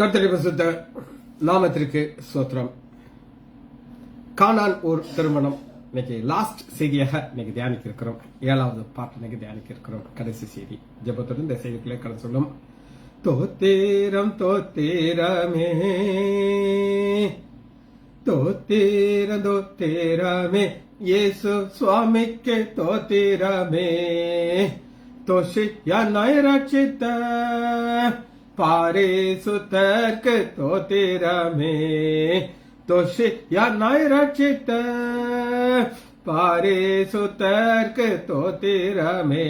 கர்த்தருடைய பரிசுத்த நாமத்திற்கு ஸ்தோத்திரம். கானான் ஊர் திருமணம் இன்னைக்கு லாஸ்ட் செய்தியாக இன்னைக்கு தியானிக்க இருக்கிறோம். 7வது பார்ட் இன்னைக்கு தியானிக்க இருக்கிறோம். கடைசி செய்தி ஜெபத்துடன் இந்த செய்திக்குள்ளே கடந்து சொல்லும். தோத்தேரம் தோத்தேரமே தோத்தேரம் தோத்தேரமே இயேசு சுவாமிக்கு தோத்தேரமே தோஷியாய் ரட்சித்த பாரிசுத்தர்க்கு தோத்திரமே தோஷியாய் ரட்சித்த பாரிசுத்தர்க்கு தோத்திரமே.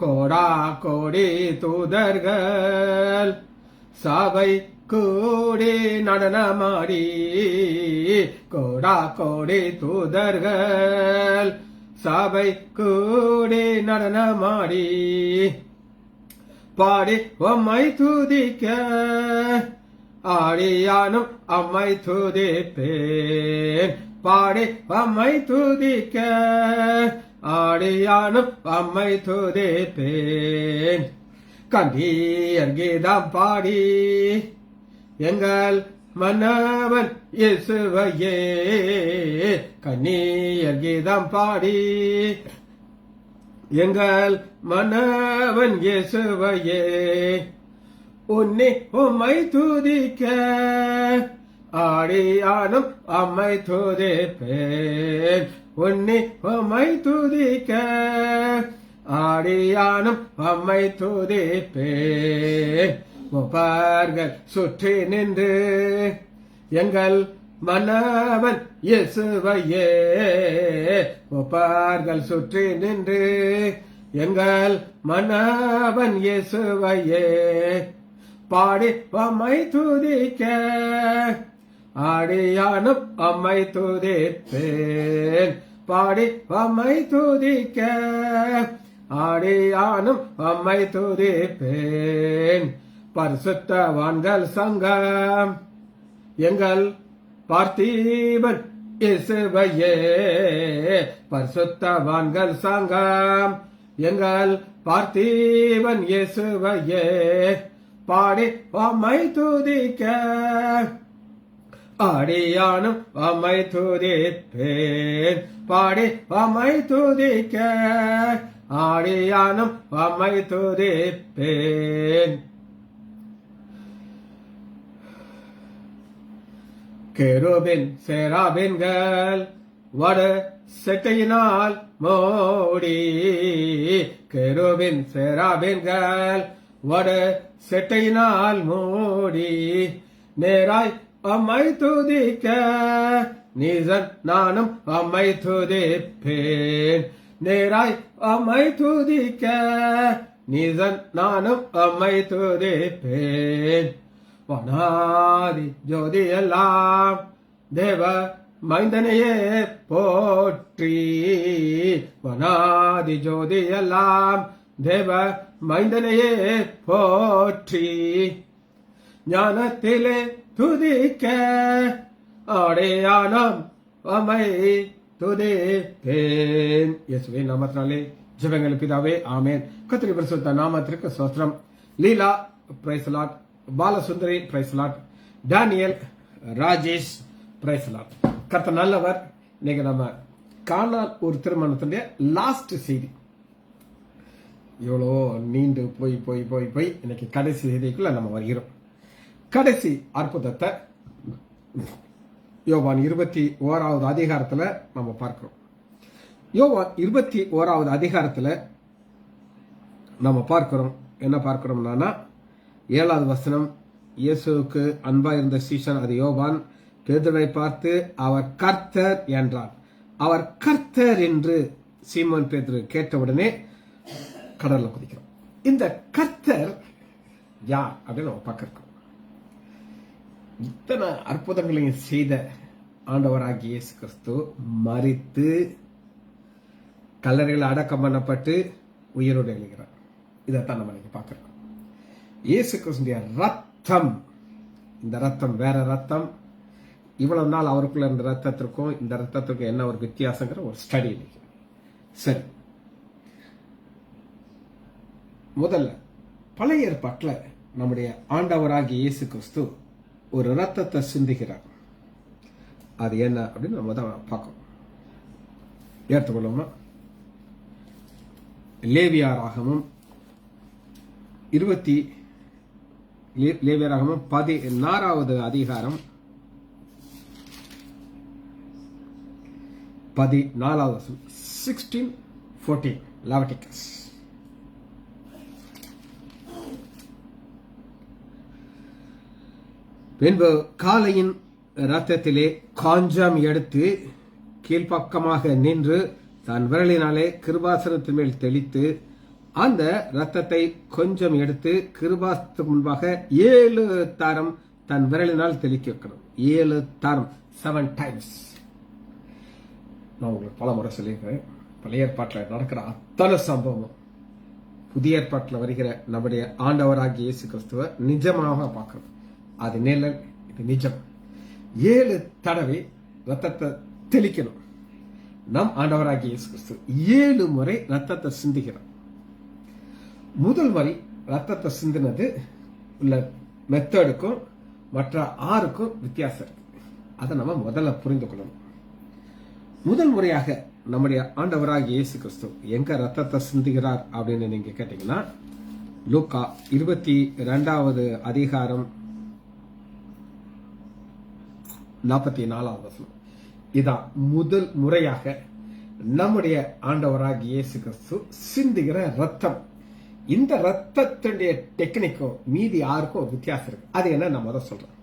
கோடா கோடி தூதர்கள் சபை கூடி நடனமாடி கோடா கோடி தூதர்கள் சபை கூடி நடனமாடி பாடி அம்மை துதிக்க ஆடியானும் அம்மை துதிப்பேன் பாடி அம்மை துதிக்க ஆடியானும் அம்மை துதிப்பேன். கண்டீர் கீதம் பாடி எங்கள் மன்னவன் இயேசுவையே கண்ணீர் கீதம் பாடி எங்கள் மன்னவன் இயேசுவையே உன்னை உம்மை துதிக்க ஆடியானும் அம்மை துதிப்பேன் உன்னை உம்மை துதிக்க ஆடியானும் அம்மை துதிப்பேன். முப்பார்கள் சுற்றி நின்று எங்கள் மன்னவன் இயேசுவையே முப்பார்கள் சுற்றி நின்று எங்கள் மன்னவன் இயேசுவையே பாடி அம்மை துதிக்க ஆடியானும் அம்மை துதிப்பேன் பாடி அம்மை துதிக்க ஆடியானும் அம்மை துதிப்பேன். பரிசுத்தவான்கள் சங்கம் எங்கள் பார்த்தீபன் இயேசுவையே பரிசுத்தவான்கள் சங்கம் எங்கள் பார்த்தீபன் இயேசுவையே பாடி அம்மை துதிக்க ஆடியானும் அம்மை துதிப்பேன் பாடி அம்மை துதிக்க ஆடியானும் அம்மை துதிப்பேன். கேருபின் சேராபின்கள் வட செட்டையினால் மோடி கேருபின் சேராபின்கள் வட செட்டையினால் மூடி நேராய் அம்மை துதிக்க நீசன் நானும் அம்மை துதிப்பேன் நேராய் அம்மை துதிக்க நீசன் நானும் அம்மை துதிப்பேன். வனாதி ஜோதி எல்லாம் தேவ மைந்தனையே போற்றி வனாதி ஜோதி எல்லாம் தேவ மைந்தனையே போற்றி ஞானத்திலே துதிக்க ஆடையானம் அம்மை துதிப்பேன். இயேசுவின் நாமத்தினாலே ஜெபங்கள் பிதாவே ஆமென். கர்த்தருடைய பரிசுத்த நாமத்திற்கு ஸ்தோத்திரம். Leela praise the Lord, Balasundari praise the Lord, Daniel, Rajesh praise the Lord. கர்த்தர் நல்லவர். இன்னைக்கு நம்ம கானான் ஒரு திருமணத்துடைய லாஸ்ட் செய்தி. இவ்வளோ நீண்டு போய் போய் போய் போய் இன்னைக்கு கடைசி செய்திக்குள்ள நம்ம வருகிறோம். கடைசி அற்புதத்தை யோவான் 21வது அதிகாரத்துல நம்ம பார்க்கிறோம். யோவான் 21வது அதிகாரத்துல நம்ம பார்க்கிறோம். என்ன பார்க்கிறோம்னா 7வது வசனம், இயேசுவுக்கு அன்பா இருந்த சீஷன் அது யோவான் பேதுருவை பார்த்து அவர் கர்த்தர் என்றார். அவர் கர்த்தர் என்று சீமோன் பேதுரு கேட்டவுடனே கடல்ல குதிக்கிறோம். இந்த கர்த்தர் யார் அப்படின்னு நம்ம பார்க்கிறோம். இத்தனை அற்புதங்களையும் செய்த ஆண்டவராகிய இயேசு கிறிஸ்து மரித்து கல்லறையில் அடக்கம் பண்ணப்பட்டு உயிரோடு எழுகிறார். இதைத்தான் நம்ம இன்னைக்கு பார்க்கிறோம். இயேசு கிறிஸ்துடைய ரத்தம், இந்த ரத்தம் வேற ரத்தம். இவ்வளவு நாள் அவருக்குள்ள இருந்த ரத்தத்திற்கும் இந்த ரத்தத்திற்கும் என்ன ஒரு வித்தியாசங்கிற ஒரு ஸ்டடி இன்னைக்கு. சரி, முதல்ல பழைய ஏற்பாட்டில் நம்முடைய ஆண்டவராகிய இயேசு கிறிஸ்து ஒரு இரத்தத்தை சிந்துகிறார். அது என்ன அப்படின்னு நம்ம தான் பார்க்கணும். ஏற்றுக்கொள்ளுமா? லேவியராகமம் 16வது அதிகாரம் 14வது வசனம். 16:14 லாவட்டிகஸ். பின்பு காளையின் இரத்தத்திலே கொஞ்சம் எடுத்து கீழ்ப்பக்கமாக நின்று தன் விரலினாலே கிருபாசனத்தின் மேல் தெளித்து அந்த இரத்தத்தை கொஞ்சம் எடுத்து கிருபாசனத்துக்கு முன்பாக 7 தரம் தன் விரலினால் தெளிக்க வைக்கணும். 7 தரம், 7 டைம்ஸ். நான் உங்களுக்கு பல முறை சொல்லியிருக்கிறேன். பழைய ஏற்பாட்டில் நடக்கிற அத்தனை சம்பவம் புதிய ஏற்பாட்டில் வருகிற நம்முடைய ஆண்டவராகிய இயேசு கிறிஸ்துவ நிஜமாக பார்க்கணும். அது நிழல், இது நிஜம். 7 தடவை ரத்தத்தை தெளிக்கணும். நம் ஆண்டவராகிய இயேசு கிறிஸ்து 7 முறை ரத்தத்தை சிந்துகிறார். முதல் முறை ரத்தத்தை சிந்தினது உள்ள மெத்தடுக்கும் மற்ற 6க்கும் வித்தியாசம் இருக்கு. அதை நம்ம முதல்ல புரிந்து கொள்ளணும். முதல் முறையாக நம்முடைய ஆண்டவராகிய இயேசு கிறிஸ்து எங்க ரத்தத்தை சிந்துகிறார் அப்படின்னு நீங்க கேட்டீங்கன்னா, லூக்கா 22வது அதிகாரம் 44வது வசனம். இதான் முதல் முறையாக நம்முடைய ஆண்டவராகிய இயேசு கிறிஸ்து சிந்துகிற ரத்தம். இந்த ரத்தத்தினுடைய டெக்னிக்கும் மீதி 6க்கும் ஒரு வித்தியாசம் இருக்கு. அது என்ன நான் முதல் சொல்றேன்.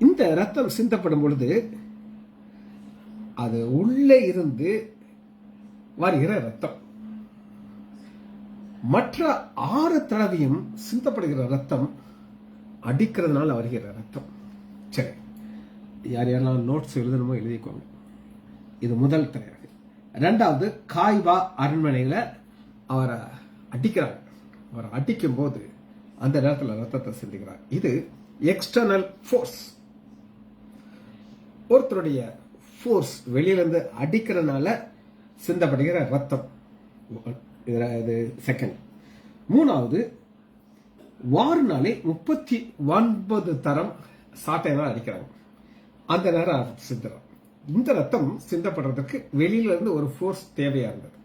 இந்த ரத்தம் சிந்தப்படும் பொழுது அது உள்ளே இருந்து வருகிற ரத்தம். மற்ற 6 தடவையும் சிந்தப்படுகிற ரத்தம் அடிக்கிறதுனால வருகிற ரத்தம். சரி, யார் யாரெல்லாம் நோட்ஸ் எழுதணுமோ எழுதிக்கோங்க. இது முதல் தடவை. 2வது, காய்வா அரண்மனையில அவரை அடிக்கிறாங்க. அவரை அடிக்கும் போது அந்த நேரத்தில் ரத்தத்தை சிந்துகிறார். இது எக்ஸ்டர்னல் ஃபோர்ஸ். ஒருத்தருடைய ஃபோர்ஸ் வெளியிலிருந்து அடிக்கிறதுனால சிந்தப்படுகிற ரத்தம். இது செகண்ட். 3வது, வாரினாலே 39 தரம் சாட்டையினால் அடிக்கிறாங்க. அந்த நேரம் சிந்துறாங்க. இந்த ரத்தம் சிந்தப்படுறதுக்கு வெளியில இருந்து ஒரு ஃபோர்ஸ் தேவையா இருந்தது.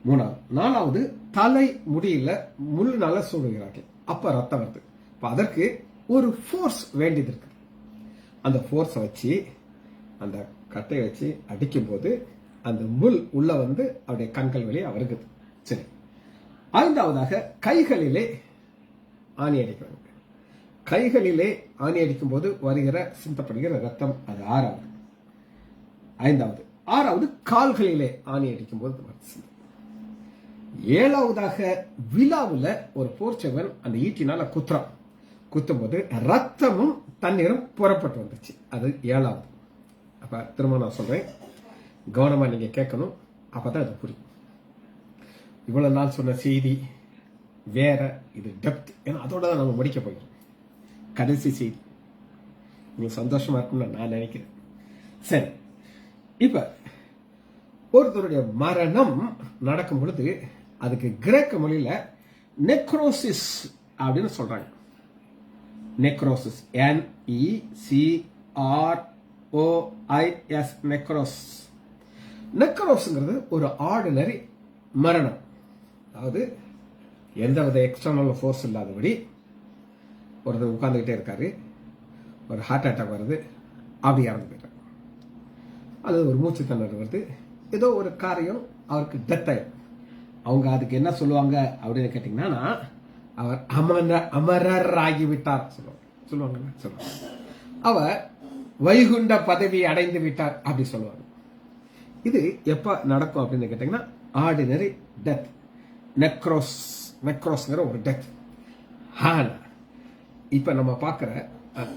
4வது, தலை முடியல முள்ளுனால சூடுகிறார்கள். அப்ப ரத்தம் வருது. அதற்கு ஒரு ஃபோர்ஸ் வேண்டியது இருக்கு. அந்த ஃபோர்ஸை வச்சு அந்த கட்டையை வச்சு அடிக்கும் போது அந்த முள் உள்ள வந்து அவருடைய கண்கள் வெளியே வருகிறது. சரி, 5வதாக கைகளிலே ஆணி அடிக்கிறாங்க. கைகளிலே ஆணி அடிக்கும் போது வருகிற சிந்தப்படுகிற ரத்தம். அது 6வது. 6வது, கால்களிலே ஆணி அடிக்கும் போது 7வதாக, விழாவில் ஒரு போர்ச்சவன் அந்த ஈட்டினால குத்தும் போது ரத்தமும் தண்ணீரும் புறப்பட்டு வந்துச்சு. அது 7வது. அப்ப திரும்ப நான் சொல்றேன், கவனமா நீங்க கேட்கணும். அப்பதான் அது புரியும். இவ்வளவு நாள் சொன்ன செய்தி வேற, இது டெப்த். ஏன்னா அதோட தான் நம்ம முடிக்க போகிறோம். கடைசி செய்தி உங்களுக்கு சந்தோஷமா இருக்கும்னு நான் நினைக்கிறேன். சரி, இப்ப ஒருத்தருடைய மரணம் நடக்கும் பொழுது அதுக்கு கிரேக்க மொழியில நெக்ரோசிஸ் அப்படின்னு சொல்றாங்க. Necrosis, NECROIS, Negros. நெக்ரோஸ்ங்கிறது ஒரு ஆர்டினரி மரணம். அதாவது எந்தவித எக்ஸ்டர்னல் ஃபோர்ஸ் இல்லாதபடி ஒருத்தர் உட்கார்ந்துகிட்டே இருக்காரு, ஒரு ஹார்ட் அட்டாக் வருது, அப்படி இறந்து போயிட்டார். அது ஒரு மூச்சு திணறல் வருது, ஏதோ ஒரு காரியம், அவருக்கு டெத் ஆயிடும். அவங்க அதுக்கு என்ன சொல்லுவாங்க அப்படின்னு கேட்டீங்கன்னா, அவர் அமரர் ஆகிவிட்டார் சொல்லுவாங்க. அவர் வைகுண்ட பதவி அடைந்து விட்டார் அப்படி சொல்லுவாங்க. இது எப்ப நடக்கும் அப்படின்னு கேட்டீங்கன்னா, ஆர்டினரி டெத். நெக்ரோஸ்ங்கிற ஒரு டெத். ஆனா இப்ப நம்ம பார்க்கிற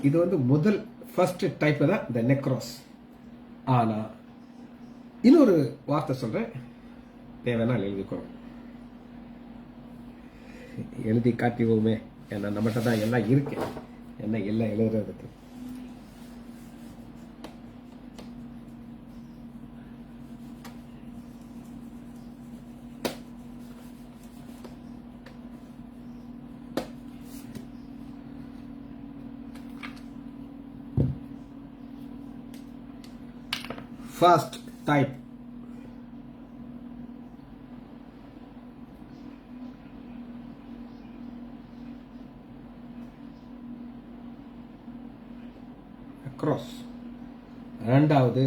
இது வந்து முதல் ஃபர்ஸ்ட் டைப் தான் இந்த நெக்ரோஸ். ஆனா இன்னொரு வார்த்தை சொல்றேன், தேவைன்னா எழுதிக்கோங்க. எழுதி காட்டிவோமே, ஏன்னா நம்மகிட்ட தான் எல்லாம் இருக்கு. என்ன எல்லாம் எழுதுறதுக்கு. first type. Across. இரண்டாவது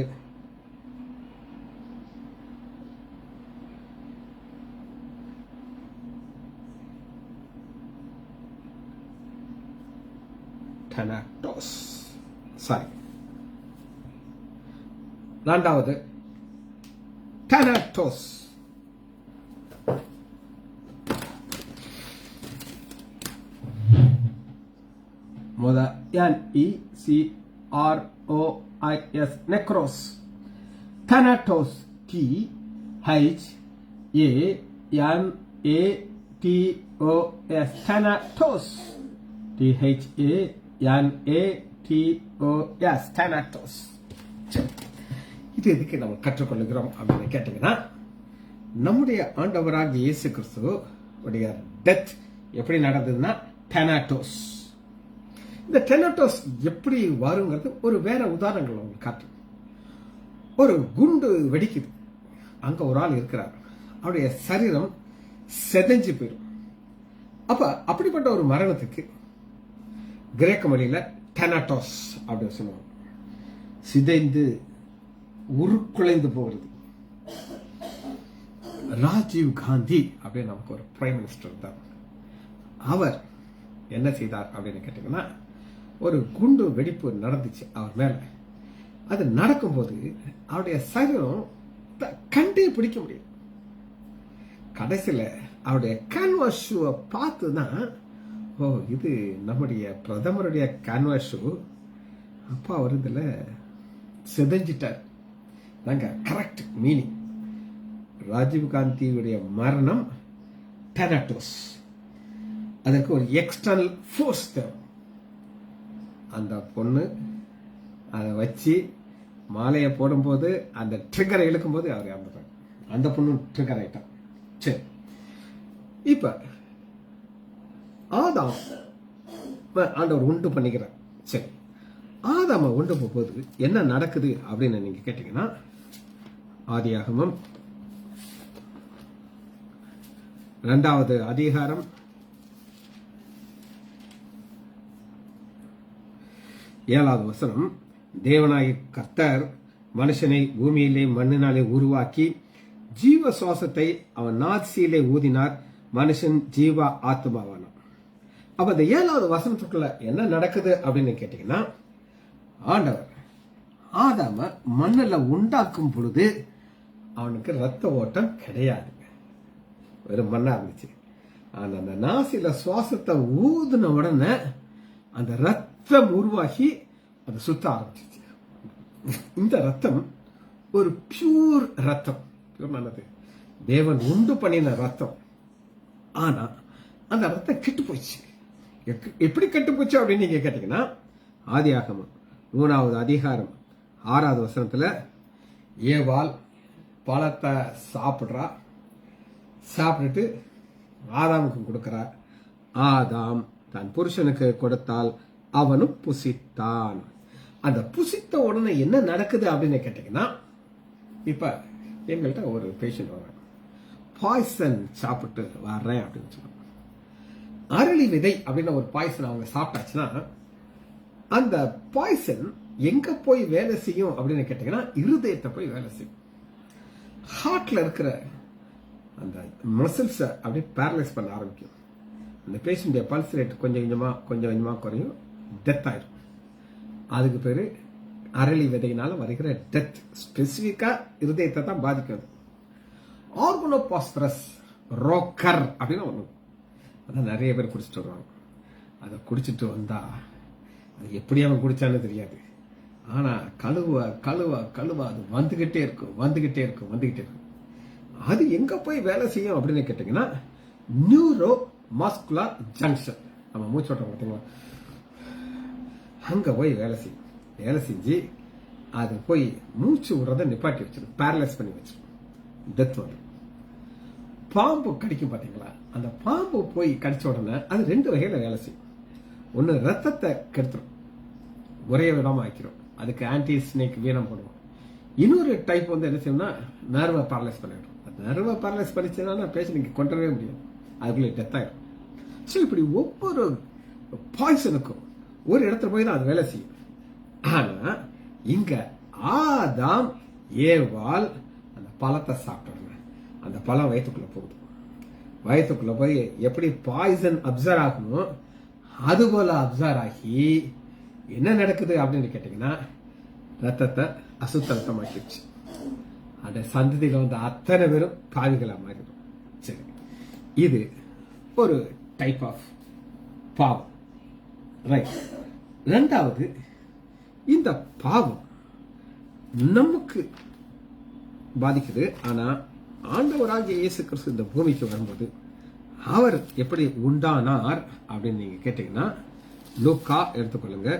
thanatos. Sorry. இரண்டாவது thanatos. முத NECROIS necros. Thanatos THANATOS thanatos. THANATOS thanatos. இது எதுக்கு நம்ம கற்றுக்கொள்ளுகிறோம் அப்படின்னு கேட்டீங்கன்னா, நம்முடைய ஆண்டவராகிய இயேசு கிறிஸ்து உடைய டெத் எப்படி நடந்ததுன்னா thanatos. இந்த thanatos எப்படி வருங்கிறது ஒரு வேற உதாரணங்கள் உங்களுக்கு காட்டு. ஒரு குண்டு வெடிக்குது, அங்க ஒரு ஆள் இருக்கிறார், அவருடைய சரீரம் செதஞ்சு போயிடும். அப்ப அப்படிப்பட்ட ஒரு மரணத்துக்கு கிரேக்க மொழியில thanatos அப்படின்னு சொல்லுவாங்க. சிதைந்து உருக்குலைந்து போகிறது. ராஜீவ் காந்தி அப்படின்னு நமக்கு ஒரு பிரைம் மினிஸ்டர் இருந்தார். அவர் என்ன செய்தார் அப்படின்னு கேட்டீங்கன்னா, ஒரு குண்டு வெடிப்பு நடந்துச்சு அவர் மேல. அது நடக்கும்போது அவருடைய சரீரம் கண்டே பிடிக்க முடியும். கடைசியில அவருடைய கேன்வாஸ் ஷூவை பார்த்துதான், ஓ இது நம்முடைய பிரதமருடைய கேன்வாஸ் ஷூ, அப்பா அவர் இதுல செதஞ்சிட்டார். நாங்க கரெக்ட் மீனிங். ராஜீவ் காந்தியுடைய மரணம் thanatos. அதற்கு ஒரு எக்ஸ்டர்னல் ஃபோர்ஸ் தேவை. அந்த பொண்ணு அதை வச்சு மாலையை போடும்போது அந்த ட்ரிகரை இழுக்கும்போது அவர் இறந்துட்டாங்க. அந்த பொண்ணு ட்ரிகர் ஆயிட்டான். சரி, இப்ப ஆதாம் ஆண்டவர் உண்டு பண்ணிக்கிறார். சரி, ஆதாம உண்டு போகும்போது என்ன நடக்குது அப்படின்னு நீங்க கேட்டீங்கன்னா, ஆதியாகமம் 2வது அதிகாரம் 7வது வசனம். தேவனாகிய கர்த்தர் மனுஷனை பூமியிலே மண்ணினாலே உருவாக்கி ஜீவ சுவாசத்தை அவன் நாசியிலே ஊதினார், மனுஷன் ஜீவ ஆத்மாவானான். அப்ப இந்த 7வது வசனத்துக்குள்ள என்ன நடக்குது அப்படின்னு கேட்டீங்கன்னா, ஆண்டவர் ஆதாம மண்ணில் உண்டாக்கும் பொழுது அவனுக்கு ரத்த ஓட்டம் கிடையாது, வெறும் மண்ணா இருந்துச்சு. ஆனா அந்த நாசில சுவாசத்தை ஊதுன உடனே அந்த ரத்தம் உருவாகி அது சுத்த ஆரம்பிச்சிச்சு. இந்த ரத்தம் ஒரு பியூர் ரத்தம், தேவன் உண்டு பண்ணின ரத்தம். ஆனா அந்த ரத்தம் கெட்டு போச்சு. எப்படி கெட்டு போச்சு அப்படின்னு நீங்க கேட்டீங்கன்னா, ஆதியாகமம் 3வது அதிகாரம் 6வது வசனத்துல ஏவாள் பழத்தை சாப்பிடுறா. சாப்பிட்டுட்டு ஆதாமுக்கு கொடுக்கிறார். ஆதாம் தன் புருஷனுக்கு கொடுத்தால் அவனும் புசித்தான். அந்த புசித்த உடனே என்ன நடக்குது அப்படின்னு கேட்டீங்கன்னா, இப்ப எங்கள்கிட்ட ஒரு பேஷண்ட் வர்றாங்க, பாய்சன் சாப்பிட்டு வர்றேன் அப்படின்னு சொல்லுவாங்க. அரளி விதை அப்படின்னு ஒரு பாய்சன் அவங்க சாப்பிட்டாச்சுன்னா, அந்த பாய்சன் எங்க போய் வேலை செய்யும் அப்படின்னு கேட்டீங்கன்னா, இருதயத்தை போய் வேலை செய்யும். ஹார்ட்ல இருக்கிற அந்த மசில்ஸ அப்படியே பேரலைஸ் பண்ண ஆரம்பிக்கும். அந்த பேஷண்ட் பல்ஸ் ரேட் கொஞ்சம் கொஞ்சமா குறையும், டெத் ஆயிடும். அதுக்கு பேரு அரளி விதையினால வருகிற டெத். ஸ்பெசிபிக்கா இருதயத்தை தான் பாதிக்கும். ஆர்கனோபாஸ்பரஸ் ரோக்கர் அப்படின்னு ஒண்ணு, அதான் நிறைய பேர் குடிச்சிட்டு வருவாங்க. அதை குடிச்சிட்டு வந்தா அது எப்படி அவன் குடிச்சான்னு தெரியாது. ஆனா கழுவ அது வந்துகிட்டே இருக்கும். அது எங்க போய் வேலை செய்யும் அப்படின்னு கேட்டீங்கன்னா, நியூரோ மஸ்குலர் ஜங்ஷன், நம்ம மூச்சோட்டம் பார்த்தீங்களா, அங்க போய் வேலை செஞ்சு அது போய் மூச்சு விடுறத நிப்பாட்டி வச்சிடும், பேரலைஸ் பண்ணி வச்சிடும், டெத் வரும். பாம்பு கடிக்கும் பாத்தீங்களா, அந்த பாம்பு போய் கடிச்ச உடனே அது 2 வகையில வேலை செய்யும். ஒன்னு ரத்தத்தை கெடுத்துரும், ஒரே விடாம ஆக்கிரும், அதுக்கு ஆன்டி ஸ்னேக் வீனம் போடுவோம். இன்னொரு டைப் வந்து என்ன செய்யணும்னா நர்வை பேரலைஸ் பண்ணிடும். நர்வை பேரலைஸ் பண்ணிச்சுன்னா பேஷண்ட் கொண்டு வரவே முடியாது, அதுக்குள்ளே டெத் ஆயிடும். ஸோ இப்படி ஒவ்வொரு பாய்சனுக்கும் ஒரு இடத்துல போய் தான் அது வேலை செய்யும். ஆனா இங்க ஆதாம் ஏவாள் அந்த பழத்தை சாப்பிட்டாங்க. அந்த பழம் வயிற்றுக்குள்ள போகுது. வயிற்றுக்குள்ள போய் எப்படி பாய்சன் அப்சர்வ் ஆகணுமோ அது போல அப்சர்வ் ஆகி என்ன நடக்குது அப்படின்னு கேட்டீங்கன்னா ரத்தத்தை அசுத்த ரத்தமாக்கிடுச்சு. அந்த சந்ததியில வந்து அத்தனை பேரும் பாவிகளா மாறிடும். சரி, இது ஒரு டைப் ஆஃப் பாவம். ரைட். ரெண்டாவது, இந்த பாவம் நமக்கு பாதிக்குது. ஆனா ஆண்டவராகிய இயேசு கிறிஸ்து இந்த பூமிக்கு வரும்போது அவர் எப்படி உண்டானார் அப்படின்னு நீங்க கேட்டீங்கன்னா லூக்கா எடுத்துக்கொள்ளுங்க.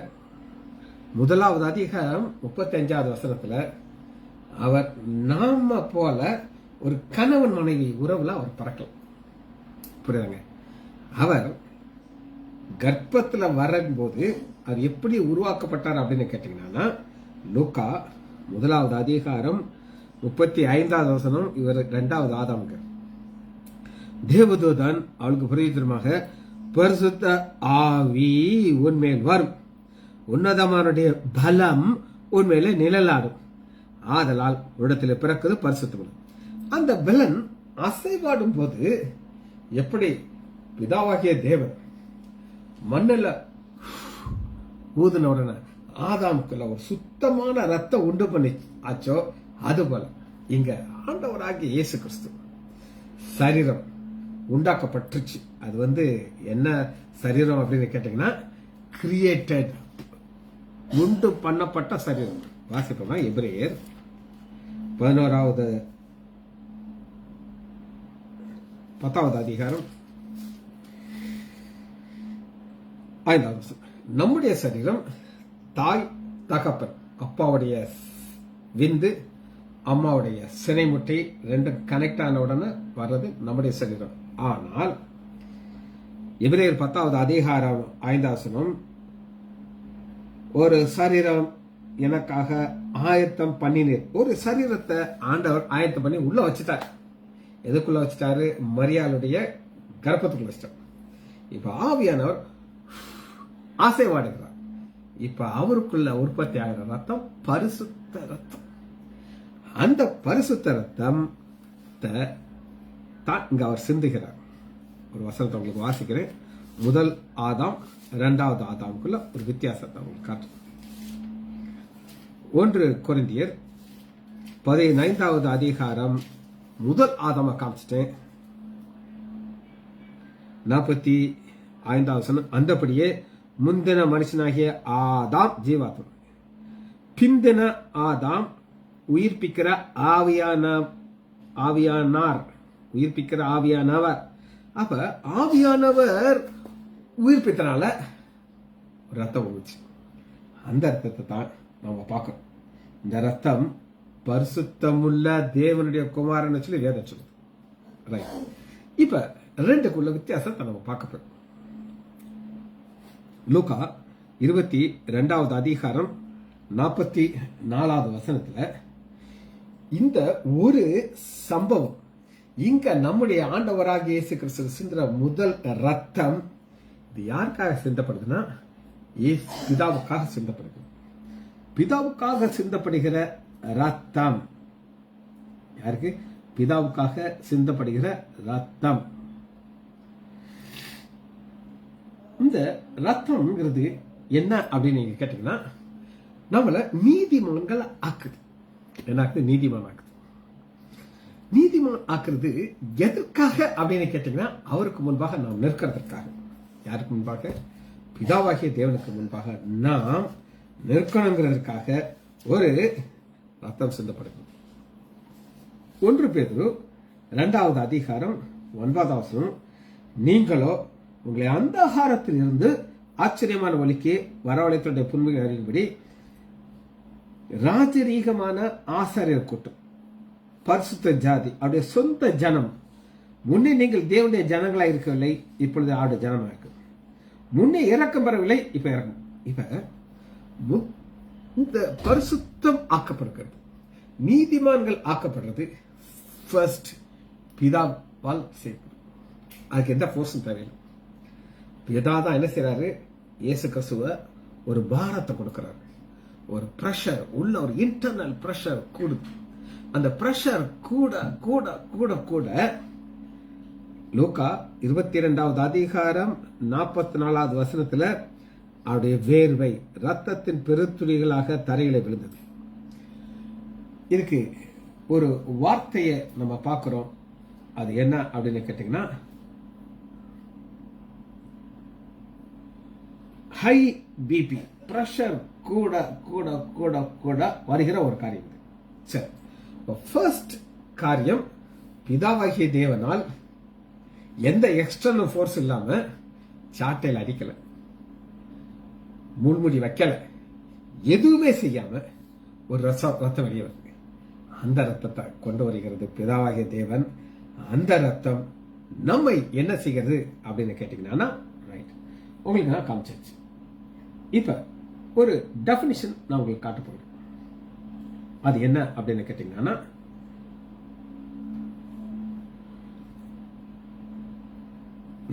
1வது அதிகாரம் 35வது வசனத்துல அவர் நாம போல ஒரு கணவன் மனைவி உறவுல அவர் பறக்கல. புரியுதுங்க? அவர் கர்ப்பத்துல வரும்போது அவர் எப்படி உருவாக்கப்பட்டார் அப்படின்னு கேட்டீங்கன்னா லூக்கா 1வது அதிகாரம் 35வது வசனம். இவர் 2வது ஆதாமுங்க. தேவதூதன் அவளுக்கு பிரயோஜனமாக பரிசுத்த ஆவி உன்மேல் வரும், உன்னதமானுடைய பலம் உண்மையில நிழலாடும், ஆதலால் இடத்துல பிறக்குது பரிசுத்தம். அந்த பலன் அசைவாடும் போது எப்படி பிதாவாகிய தேவன் மண்ணில் ஊதுன உடனே ஆதாமுக்குள்ள ஒரு சுத்தமான ரத்தம் உண்டு பண்ணி ஆச்சோ அது போல இங்க ஆண்டவராகிய இயேசு கிறிஸ்து சரீரம் உண்டாக்கப்பட்டுச்சு. அது வந்து என்ன சரீரம் அப்படின்னு கேட்டீங்கன்னா கிரியேட்டட், உண்டு பண்ணப்பட்ட சரீரம். வாசிப்போமா எபிரேயர் 11வது 10வது அதிகாரம் 5வது வசனம். நம்முடைய சரீரம் தாய் தகப்பன் அப்பாவுடைய விந்து அம்மாவுடைய சினை முட்டை ரெண்டும் கனெக்ட் ஆன உடனே வர்றது நம்முடைய சரீரம். ஆனால் எபிரேயர் 10வது அதிகாரம் 5வது வசனம், ஒரு சரீரம் எனக்காக ஆயத்தம் பண்ணினீர். ஒரு சரீரத்தை ஆண்டவர் ஆயத்தம் பண்ணி உள்ள வச்சுட்டார். எதுக்குள்ள வச்சுட்டாரு? மரியாளுடைய கர்ப்பத்துக்குள்ள வச்சிட்டார். இப்ப ஆவியானவர் ஆசைவாடுகிறார். இப்ப அவருக்குள்ள உற்பத்தி ஆகிற ரத்தம் பரிசுத்த ரத்தம். அந்த பரிசுத்த ரத்தம் தான் இங்க அவர் சிந்துகிறார். ஒரு வசனத்தை உங்களுக்கு வாசிக்கிறேன். 1 ஆதாம் 2வது ஆதாமுக்குள்ள ஒரு வித்தியாசத்தை உங்களுக்கு காட்டு. 1 கொரிந்தியர் 15வது அதிகாரம் 1 ஆதாம காமிச்சிட்டேன். 45வது வசனம், அந்தபடியே முந்தின மனுஷனாகிய ஆதாம் ஜீவாத்மா, பிந்தின ஆதாம் உயிர்ப்பிக்கிற ஆவியானார், உயிர்ப்பிக்கிற ஆவியானவர். அப்ப ஆவியானவர் உயிர்ப்பித்தனால ரத்தம் வந்துச்சு. அந்த ரத்தத்தை தான் நாம பார்க்கணும். இந்த ரத்தம் பரிசுத்தமுள்ள தேவனுடைய குமாரன் சொல்லி வேதம் சொல்லுது. ரைட். இப்ப ரெண்டுக்குள்ள வித்தியாசத்தை நம்ம பார்க்க போறோம். லூக்கா 22வது அதிகாரம் 44வது வசனத்துல இந்த ஒரு சம்பவம், இங்க நம்முடைய ஆண்டவராக இயேசு கிறிஸ்து சிந்துற முதல் ரத்தம் இது யாருக்காக சிந்தப்படுதுன்னா பிதாவுக்காக சிந்தப்படுது. பிதாவுக்காக சிந்தப்படுகிற ரத்தம் யாருக்கு? பிதாவுக்காக சிந்தப்படுகிற ரத்தம். இந்த ரத்தம்ங்கிறது என்ன அப்படின்னு நீங்க கேட்டீங்கன்னா நம்மள நீதிமான்கள் ஆக்குது. என்ன ஆக்குது? நீதிமான் ஆக்குது. நீதிமான் ஆக்குறது எதற்காக அப்படின்னு கேட்டீங்கன்னா அவருக்கு முன்பாக நாம் நிற்கிறதுக்காக. யாருக்கு முன்பாக? பிதாவாகிய தேவனுக்கு முன்பாக நாம் நிற்கணுங்கிறதுக்காக ஒரு ரத்தம் சிந்தப்படுது. 1 பேதுரு 2வது அதிகாரம் 9வது வசனம், நீங்களோ உங்களை அந்தகாரத்தில் இருந்து ஆச்சரியமான வழிக்கு வரவழைத்துடைய புண்மையை அறியும்படி ராஜரீகமான ஆசாரியர் கூட்டம், பரிசுத்த ஜாதி, அவருடைய சொந்த ஜனம். முன்னே நீங்கள் தேவனுடைய ஜனங்களா இருக்கவில்லை, இப்பொழுது ஆடு ஜனமா இருக்கு. முன்னே இறக்கம் பெறவில்லை, இப்ப இறக்கும். இப்ப இந்த பரிசுத்தம் ஆக்கப்படுகிறது. நீதிமான்கள் ஆக்கப்படுறது ஃபர்ஸ்ட் பிதாவால் செய்யப்படும். அதுக்கு எந்த ஃபோர்ஸும் தேவையில்லை. பிதா தான் என்ன செய்யறாரு, இயேசு கிறிஸ்துவ ஒரு பாரத்தை கொடுக்கிறாரு. ஒரு பிரஷர் உள்ள, ஒரு இன்டர்னல் பிரஷர் கூடுது. அந்த பிரஷர் கூட கூட கூட கூட லூக்கா 22வது அதிகாரம் 44வது வசனத்துல அவருடைய வேர்வை ரத்தத்தின் பெருத்துளிகளாக தரையில விழுந்தது. இதுக்கு ஒரு வார்த்தையை நம்ம பார்க்கிறோம். அது என்ன அப்படின்னு கேட்டீங்கன்னா, ஹை பிபி, பிரஷர் கூட கூட கூட கூட வருகிற ஒரு காரியம் இது. சரி, ஃபர்ஸ்ட் காரியம், பிதாவாகிய தேவனால் எந்த எக்ஸ்டர்னல் ஃபோர்ஸ் இல்லாம சாட்டையில் அடிக்கல, முன்முடி வைக்கல, எதுவுமே செய்யாம ஒரு ரத்தம் வெளியே வருது. அந்த ரத்தத்தை கொண்டு வருகிறது பிதாவாகிய தேவன். அந்த ரத்தம் நம்மை என்ன செய்கிறது அப்படின்னு கேட்டீங்கன்னா, ரைட், உங்களுக்கு நான் காமிச்சாச்சு. இப்ப ஒரு டெபினிஷன் நான் உங்களுக்கு காட்ட போறேன். அது என்ன அப்படின்னு கேட்டீங்கன்னா,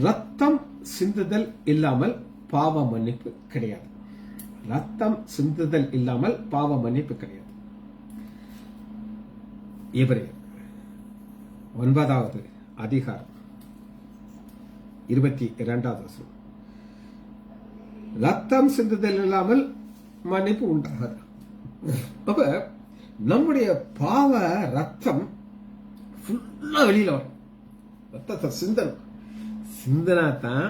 ரத்தம் சிந்துதல் இல்லாமல் பாவ மன்னிப்பு கிடையாது. ரத்தம் சிந்துதல் இல்லாமல் பாவ மன்னிப்பு கிடையாது. எபிரேயர் 9வது அதிகாரம் 22வது வசனம், ரத்தம் சிந்துதல் இல்லாமல் மன்னிப்பு உண்டாகாது. அப்ப நம்முடைய பாவ ரத்தம் ஃபுல்லா வெளியில வரும். ரத்தத்தை சிந்தனம், சிந்தனா தான்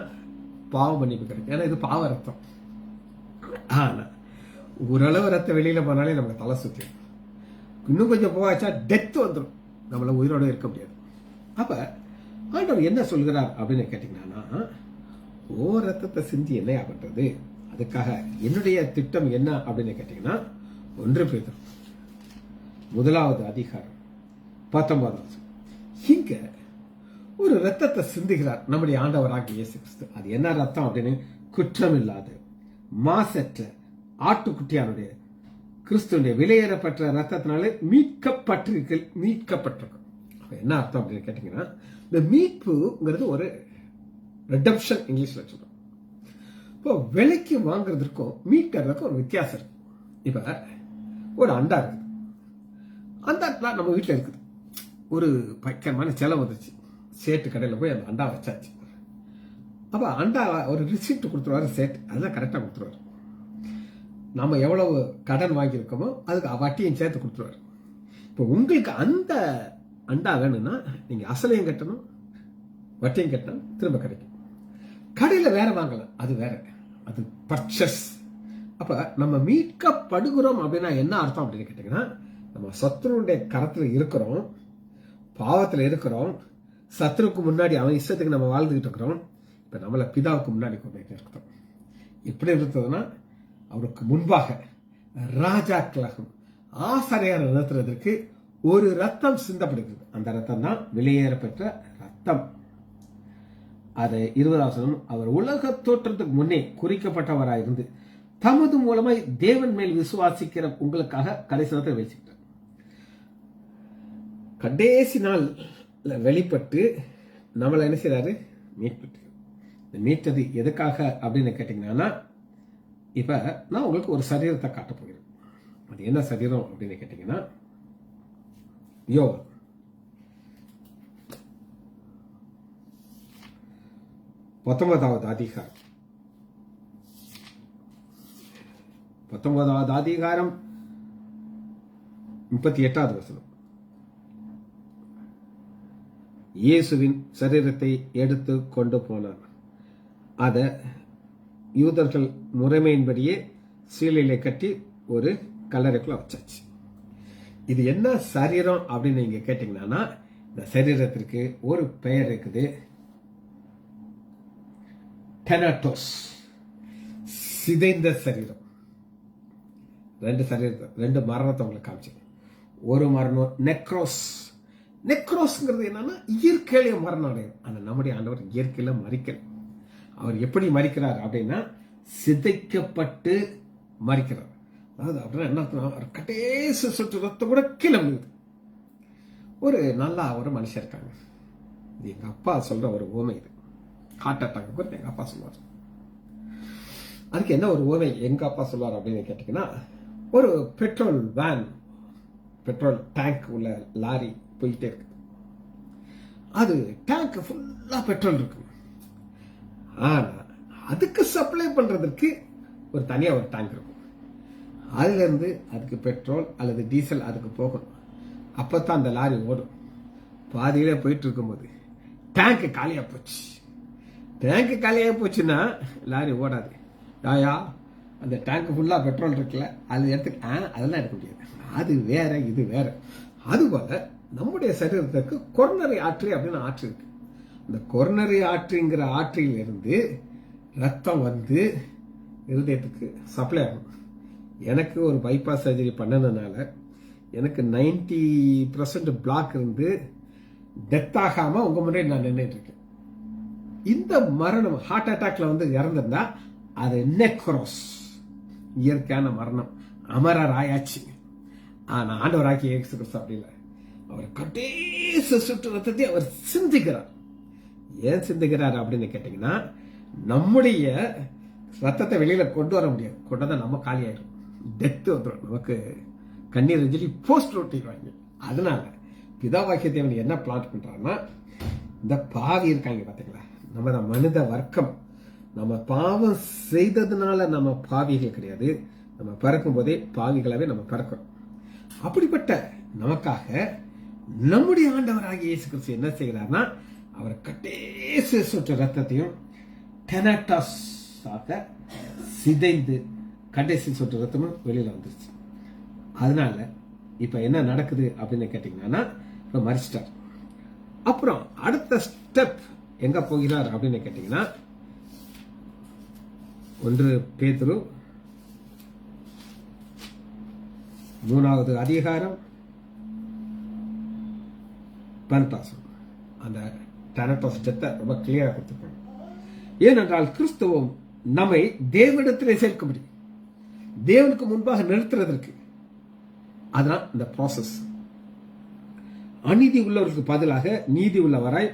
பாவ மன்னிப்பு கிடைக்கும். ஏன்னா இது பாவ ரத்தம். ஆனா ஓரளவு ரத்தம் வெளியில போனாலே நமக்கு தலை சுத்தி, இன்னும் கொஞ்சம் போவாச்சா டெத் வந்துடும், நம்மள உயிரோட இருக்க முடியாது. அப்ப ஆண்டவர் என்ன சொல்கிறார் அப்படின்னு கேட்டீங்கன்னா, ஓ ரத்தத்தை சிந்தி என்னையா பண்றது, அதுக்காக என்னுடைய திட்டம் என்ன அப்படின்னு கேட்டீங்கன்னா, 1 பேதுரு 1வது அதிகாரம் 19வது வசனம், இங்க ஒரு ரத்தத்தை சிந்துகிறார் நம்முடைய ஆண்டவராகிய இயேசு கிறிஸ்து. அது என்ன ரத்தம் அப்படின்னு, குற்றம் இல்லாத மாசற்ற ஆட்டுக்குட்டியாருடைய கிறிஸ்துடைய விலையேறப்பட்ட ரத்தத்தினாலே மீட்கப்பட்டிருக்கும். என்ன அர்த்தம் அப்படின்னு கேட்டீங்கன்னா, இந்த மீட்புங்கிறது ஒரு ரெடம்ஷன் இங்கிலீஷ்ல சொல்றோம். இப்போ விலைக்கு வாங்குறதுக்கும் மீட்கிறதுக்கும் ஒரு வித்தியாசம் இருக்கு. இப்ப ஒரு அண்டா இருக்குது, அந்த நம்ம வீட்டில் இருக்குது. ஒரு பயங்கரமான செலவு வந்துச்சு, சேட்டு கடையில் போய் அந்த அண்டா வச்சாச்சு. அப்ப அண்டா ஒரு ரிசிப்ட் கொடுத்துருவாரு சேட், அதெல்லாம் கரெக்டா கொடுத்துருவாரு. நம்ம எவ்வளவு கடன் வாங்கியிருக்கோமோ அதுக்கு வட்டியும் சேர்த்து கொடுத்துருவாரு. இப்போ உங்களுக்கு அந்த அண்டா வேணும்னா நீங்க அசலையும் கட்டணும், வட்டியும் கட்டணும், திரும்ப கிடைக்கும். கடையில வேற வாங்கலாம், அது வேற, அது பர்ச்சேஸ். அப்ப நம்ம மீட்கப்படுகிறோம் அப்படின்னா என்ன அர்த்தம் அப்படின்னு கேட்டீங்கன்னா, நம்ம சத்துருடைய கரத்துல இருக்கிறோம், பாவத்துல இருக்கிறோம், சத்துருக்கு முன்னாடி அவன் இஷ்டத்துக்கு நம்ம வாழ்ந்துகிட்டு இருக்கிறோம். இப்ப நம்மள பிதாவுக்கு முன்னாடி கொண்டு இருக்கிறோம். எப்படி இருந்ததுன்னா, அவருக்கு முன்பாக ராஜாக்களாகும் ஆசாரியார் நிறுத்துறதற்கு ஒரு ரத்தம் சிந்தப்படுகிறது. அந்த ரத்தம் தான் வெளியேறப்பெற்ற ரத்தம். அதை 20வது வசனம், அவர் உலக தோற்றத்துக்கு முன்னே குறிக்கப்பட்டவராயிருந்து தமது மூலமாய் தேவன் மேல் விசுவாசிக்கிற உங்களுக்காக கடைசி நேரத்தில் வெளிச்சிட்டார். கடைசி நாள் வெளிப்பட்டு நம்மளை என்ன செய்யறாரு, மீட்பட்டு. மீட்டது எதுக்காக அப்படின்னு கேட்டீங்கன்னா, இப்ப நான் உங்களுக்கு ஒரு சரீரத்தை காட்ட போகிறேன். அது என்ன சரீரம் அப்படின்னு கேட்டீங்கன்னா, யோகா 19வது அதிகாரம் 38வது வசனம், இயேசுவின் சரீரத்தை எடுத்து கொண்டு போனார். அத யூதர்கள் முறைமையின்படியே சீலையில கட்டி ஒரு கல்லறைக்குள்ள வச்சாச்சு. இது என்ன சரீரம் அப்படின்னு நீங்க கேட்டீங்கன்னா, இந்த சரீரத்திற்கு ஒரு பெயர் இருக்குது, டெனட்டோஸ், சிதைந்த சரீரம். 2 சரீரத்தை, 2 மரணத்தை உங்களுக்கு காமிச்சு. ஒரு மரணம் நெக்ரோஸ். நெக்ரோஸ்ங்கிறது என்னன்னா இயற்கையில மரணம் அடையும். ஆனா நம்முடைய ஆண்டவர் இயற்கையில மறிக்கல. அவர் எப்படி மறிக்கிறார் அப்படின்னா, சிதைக்கப்பட்டு மறிக்கிறார். அதாவது அப்படின்னா என்ன அர்த்தம்னா, ஒரு கடைசி சொட்டு ரத்தம் கூட கீழே விழுகுது. ஒரு மனுஷன் இருக்காங்க. இது எங்க அப்பா சொல்ற ஒரு ஓமை. இது ஹார்ட் அட்டாக் குறித்து எங்க அப்பா சொல்லுவார். அதுக்கு என்ன ஒரு ஓமை எங்க அப்பா சொல்லுவார் அப்படின்னு கேட்டீங்கன்னா, ஒரு பெட்ரோல் டேங்க் உள்ள லாரி போயிட்டே இருக்கு. அது டேங்க் ஃபுல்லா பெட்ரோல் இருக்கு. ஆனா அதுக்கு சப்ளை பண்றதுக்கு ஒரு தனியா ஒரு டேங்க் இருக்கும். அதுல இருந்து அதுக்கு பெட்ரோல் அல்லது டீசல் அதுக்கு போகணும். அப்பதான் அந்த லாரி ஓடும். பாதியிலே போயிட்டு இருக்கும்போது டேங்க் காலியா போச்சு. டேங்க் காலியா போச்சுன்னா லாரி ஓடாது. யாயா அந்த டேங்க் ஃபுல்லா பெட்ரோல் இருக்குல்ல, அது அதெல்லாம் எடுக்க முடியாது. அது வேற, இது வேற. அதுபோல நம்முடைய சரீரத்துக்கு கொரோனரி ஆர்டரி அப்படின்னு ஆற்று இருக்கு. அந்த கொரோனரி ஆர்டரிங்கிற ஆற்றில் இருந்து ரத்தம் வந்து இருதயத்துக்கு சப்ளை ஆகும். எனக்கு ஒரு பைபாஸ் சர்ஜரி பண்ணதுனால எனக்கு 90% பிளாக் இருந்து டெத் ஆகாம உங்க முன்னாடி நான் நின்றுட்டு இருக்கேன். இந்த மரணம் ஹார்ட் அட்டாக்ல வந்து இறந்திருந்தா அது நெக்ரோஸ், இயற்கையான மரணம், அமரர் ஆயாச்சு. ஆனா ஆண்டவராக்கி இயேசு கிறிஸ்து அப்படி இல்லை. அவர் கடைசி சுற்று ரத்தத்தை அவர் சிந்திக்கிறார். ஏன் சிந்திக்கிறார் அப்படின்னு கேட்டீங்கன்னா, நம்முடைய ரத்தத்தை வெளியில கொண்டு வர முடியாது. கொண்டு நம்ம காலி ஆயிடும், டெத்து வந்துடும். நமக்கு கண்ணீர் அஞ்சலி போஸ்ட் ஓட்டிடுவாங்க. அதனால பிதாவாக்கிய தேவன் என்ன பிளான் பண்றாருன்னா, இந்த பாவி இருக்காங்க பாத்தீங்களா, நம்ம மனித வர்க்கம், நம்ம பாவம் செய்ததுனால நம்ம பாவிகள் கிடையாது. நம்ம பிறக்கும் போதே பாவிகளாவே நம்ம பிறக்கிறோம். அப்படிப்பட்ட நமக்காக நம்முடைய ஆண்டவராகிய இயேசு கிறிஸ்து என்ன செய்கிறார்னா, அவர் கடைசி சொட்டு ரத்தத்தையும் டெனட்டாஸாக சிதைந்து கடைசி சொட்டு ரத்தமும் வெளியில வந்துருச்சு. அதனால இப்ப என்ன நடக்குது அப்படின்னு கேட்டீங்கன்னா, இப்ப மரிச்சிட்டார். அப்புறம் அடுத்த ஸ்டெப் எங்க போகிறார் அப்படின்னு கேட்டீங்கன்னா, 1 பேதுரு 3வது அதிகாரம் 18 அந்த டெனட்டாஸ் டெத்தை ரொம்ப கிளியரா கொடுத்துருக்காங்க. ஏனென்றால் கிறிஸ்துவும் நம்மை தேவனிடத்திலே சேர்க்க முடியும், தேவனுக்கு முன்பாக நிறுத்துறதற்கு. அதனால் இந்த ப்ராசஸ் அநீதி உள்ளவருக்கு பதிலாக நீதி உள்ளவராய்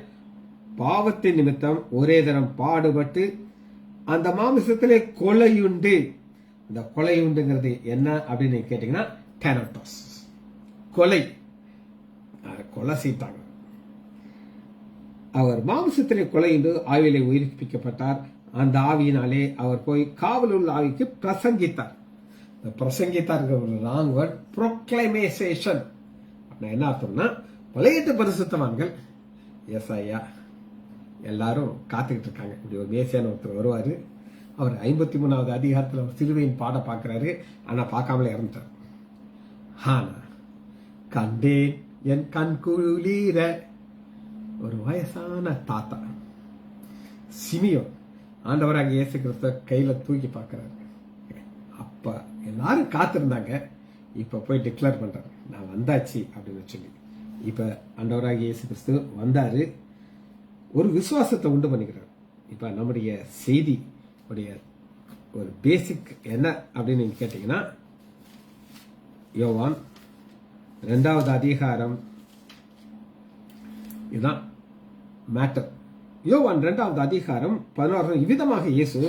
பாவத்தின் நிமித்தம் ஒரே தரம் பாடுபட்டு அந்த மாமிசத்திலே கொலையுண்டு. இந்த கொலையுண்டுங்கிறது என்ன அப்படின்னு கேட்டீங்கன்னா, டெனட்டாஸ் கொலை செய்தாங்க. அவர் மாம்சத்திலே கொலையுண்டு ஆவியிலே உயிர்ப்பிக்கப்பட்டார். அந்த ஆவியினாலே அவர் போய் காவல் உள்ள ஆவிக்கு பிரசங்கித்தார். பிரசங்கித்தார் ஒரு ராங் வேர்ட், ப்ரோக்ளைமேஷன். என்ன அர்த்தம்னா, பழைய பரிசுத்தவான்கள் ஏசாயா எல்லாரும் காத்துக்கிட்டு இருக்காங்க. இப்படி ஒரு மேசியான ஒருத்தர் வருவாரு. அவர் 53வது அதிகாரத்தில் ஒரு சிலுவையின் பாட பார்க்கிறாரு. ஆனா பார்க்காமலே இறந்துட்டார். ஆனா கண்டேன் என் கண் குளிர ஒரு வயசான தாத்தா சிமியோன் ஆண்டவராக இயேசு கிறிஸ்துவ கையில தூக்கி பார்க்கிறாரு. அப்ப எல்லாரும் காத்திருந்தாங்க. இப்ப போய் டிக்ளேர் பண்றாரு, நான் வந்தாச்சு அப்படின்னு சொல்லி. இப்ப ஆண்டவராக இயேசு கிறிஸ்து வந்தாரு, ஒரு விசுவாசத்தை உண்டு பண்ணிக்கிறார். இப்ப நம்முடைய செய்தி உடைய ஒரு பேசிக் என்ன அப்படின்னு நீங்க கேட்டீங்கன்னா, யோவான் 2வது அதிகாரம் இதுதான் மேட்டர். யோவான் 2வது அதிகாரம் 16 இவ்விதமாக இயேசு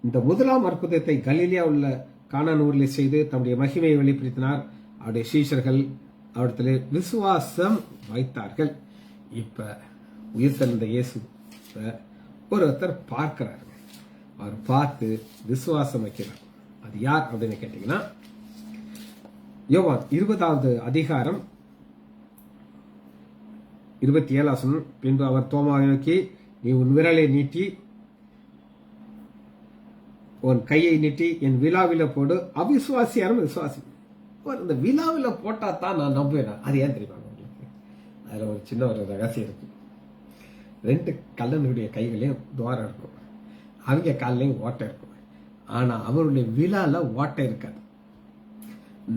இந்த முதலாம் அற்புதத்தை கலிலேயா உள்ள கானான் ஊரில் செய்து தம்முடைய மகிமையை வெளிப்படுத்தினார். அவருடைய சீஷர்கள் அவரிடத்துல விசுவாசம் வைத்தார்கள். இப்ப உயிர் தெழுந்த இயேசு ஒருத்தர் பார்க்கிறார். அவர் பார்த்து விசுவாசம் வைக்கிறார். அது யார் அப்படின்னு கேட்டீங்கன்னா, யோவான் 20வது அதிகாரம் 27 பின்பு அவர் தோமாவை நோக்கி, நீ உன் விரலை நீட்டி உன் கையை நீட்டி என் விழாவில போடு, அவிசுவாசியாரும் விசுவாசி. இந்த விழாவில போட்டா தான் நான் நம்புவேன். அது ஏன் தெரியுமா உங்களுக்கு? அதுல ஒரு சின்ன ஒரு ரகசியம் இருக்கு. 2 கல்லனுடைய கைகளையும் துவாரம் இருக்கும், அவங்க காலையும் ஓட்டை இருக்கும். ஆனா அவருடைய விழால ஓட்டை இருக்காது.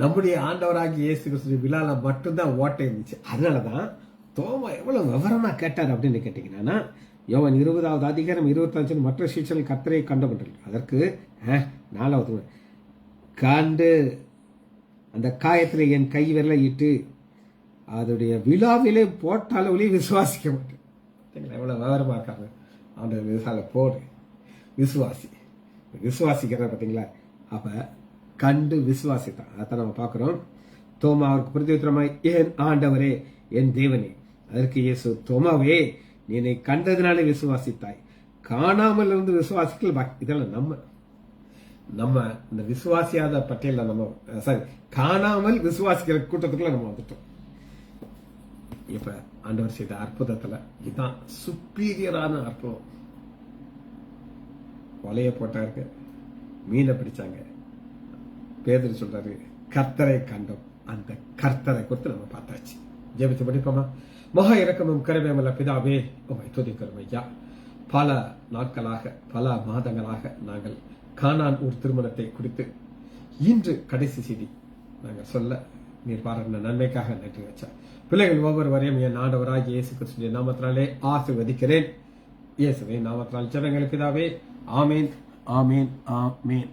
நம்முடைய ஆண்டவராகி இயேசு கிறிஸ்து விழால மட்டும்தான் ஓட்டை இருந்துச்சு. அதனாலதான் தோமா எவ்வளவு விவரமா கேட்டார் அப்படின்னு கேட்டீங்கன்னா, யோவான் 20வது அதிகாரம் 25 மற்ற சீஷர்கள் கர்த்தரை கண்டுகொண்டார்கள். அதற்கு 4வது கண்டு அந்த காயத்தில் என் கை விரலை இட்டு அதோடைய விழாவிலே போட்டாலும் ஒளி விசுவாசிக்க மாட்டேன். எவ்வளோ விவரமா இருக்காங்க. ஆண்டவர் விசால போடு விசுவாசி விசுவாசிக்கிற பார்த்தீங்களா. அப்ப கண்டு விசுவாசித்தான். அதான் நம்ம பார்க்கிறோம். தோமா அவருக்கு பிரதியுத்தரமாய், என் ஆண்டவரே என் தேவனே. அதற்கு இயேசு, தோமாவே நீ என்னை கண்டதினாலே விசுவாசித்தாய், காணாமல் இருந்து விசுவாசிக்கல். இதெல்லாம் நம்ம இந்த விசுவாசியாத பட்டியல நம்ம காணாமல் விசுவாசிக்கிற கூட்டத்துக்குள்ள நம்ம வந்துட்டோம். இப்ப ஆண்டவர் செய்த அற்புதத்துல இதுதான் சுப்பீரியரான அற்புதம். வலைய போட்டாருக்கு, மீனை பிடிச்சாங்க. பேதுரு சொல்றாரு, கர்த்தரை கண்டோம். அந்த கர்த்தரை குறித்து நம்ம பார்த்தாச்சு. ஜெபிச்சு முடிப்போமா? மகா இரக்கமும் கருணையுமுள்ள பிதாவே, உம்மை துதிக்கிறோம் ஐயா. பல நாட்களாக பல மாதங்களாக நாங்கள் கானான் ஊர் திருமணத்தை குறித்து இன்று கடைசி செய்தி நாங்கள் சொல்ல நீர் பாராட்டின நன்மைக்காக நன்றி வச்சா. பிள்ளைகள் ஒவ்வொருவரையும் என் ஆண்டவராகிய இயேசு கிறிஸ்துவின் நாமத்தினாலே ஆசீர்வதிக்கிறேன். இயேசுவின் நாமத்தினால் ஜெபங்கள் பிதாவே. ஆமேன், ஆமேன், ஆமேன்.